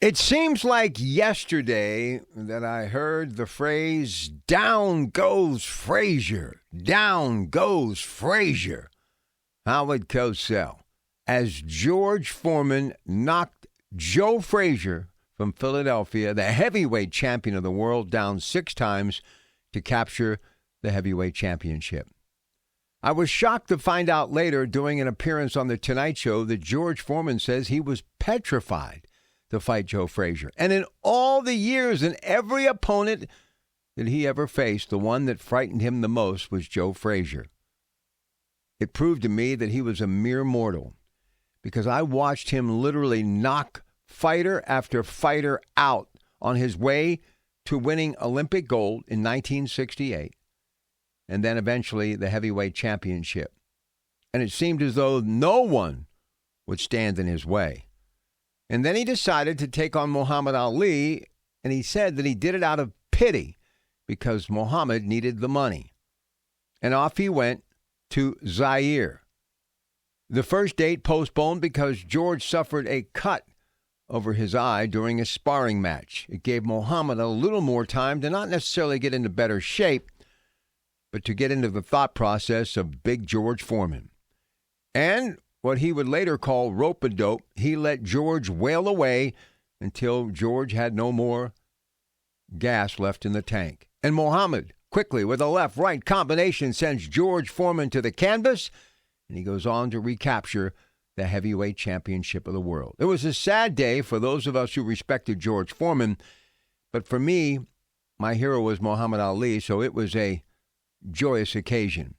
It seems like yesterday that I heard the phrase, down goes Frazier, down goes Frazier. Howard Cosell, as George Foreman knocked Joe Frazier from Philadelphia, the heavyweight champion of the world, down 6 times to capture the heavyweight championship. I was shocked to find out later during an appearance on The Tonight Show that George Foreman says he was petrified to fight Joe Frazier. And in all the years and every opponent that he ever faced, the one that frightened him the most was Joe Frazier. It proved to me that he was a mere mortal because I watched him literally knock fighter after fighter out on his way to winning Olympic gold in 1968 and then eventually the heavyweight championship. And it seemed as though no one would stand in his way. And then he decided to take on Muhammad Ali, and he said that he did it out of pity because Muhammad needed the money. And off he went to Zaire. The first date postponed because George suffered a cut over his eye during a sparring match. It gave Muhammad a little more time to not necessarily get into better shape, but to get into the thought process of Big George Foreman. And what he would later call rope-a-dope, he let George wail away until George had no more gas left in the tank. And Muhammad, quickly with a left-right combination, sends George Foreman to the canvas, and he goes on to recapture the heavyweight championship of the world. It was a sad day for those of us who respected George Foreman, but for me, my hero was Muhammad Ali, so it was a joyous occasion.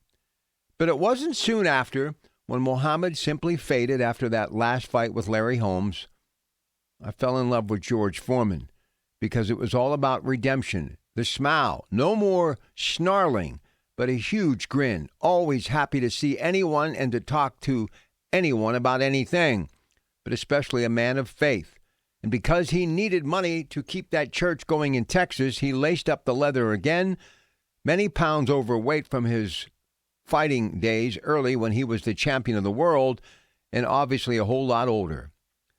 But it wasn't soon after, when Muhammad simply faded after that last fight with Larry Holmes, I fell in love with George Foreman because it was all about redemption. The smile, no more snarling, but a huge grin, always happy to see anyone and to talk to anyone about anything, but especially a man of faith. And because he needed money to keep that church going in Texas, he laced up the leather again, many pounds overweight from his fighting days early when he was the champion of the world, and obviously a whole lot older.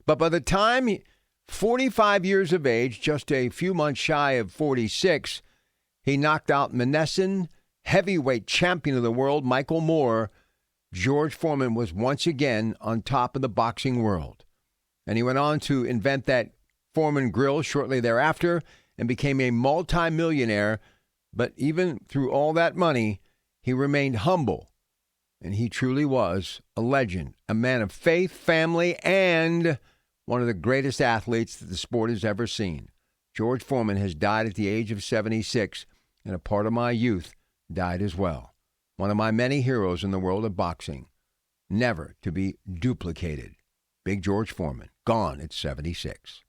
But by the time 45 years of age, just a few months shy of 46, he knocked out Menneson heavyweight champion of the world, Michael Moore. George Foreman was once again on top of the boxing world. And he went on to invent that Foreman grill shortly thereafter and became a multimillionaire. But even through all that money, he remained humble, and he truly was a legend, a man of faith, family, and one of the greatest athletes that the sport has ever seen. George Foreman has died at the age of 76, and a part of my youth died as well. One of my many heroes in the world of boxing, never to be duplicated. Big George Foreman, gone at 76.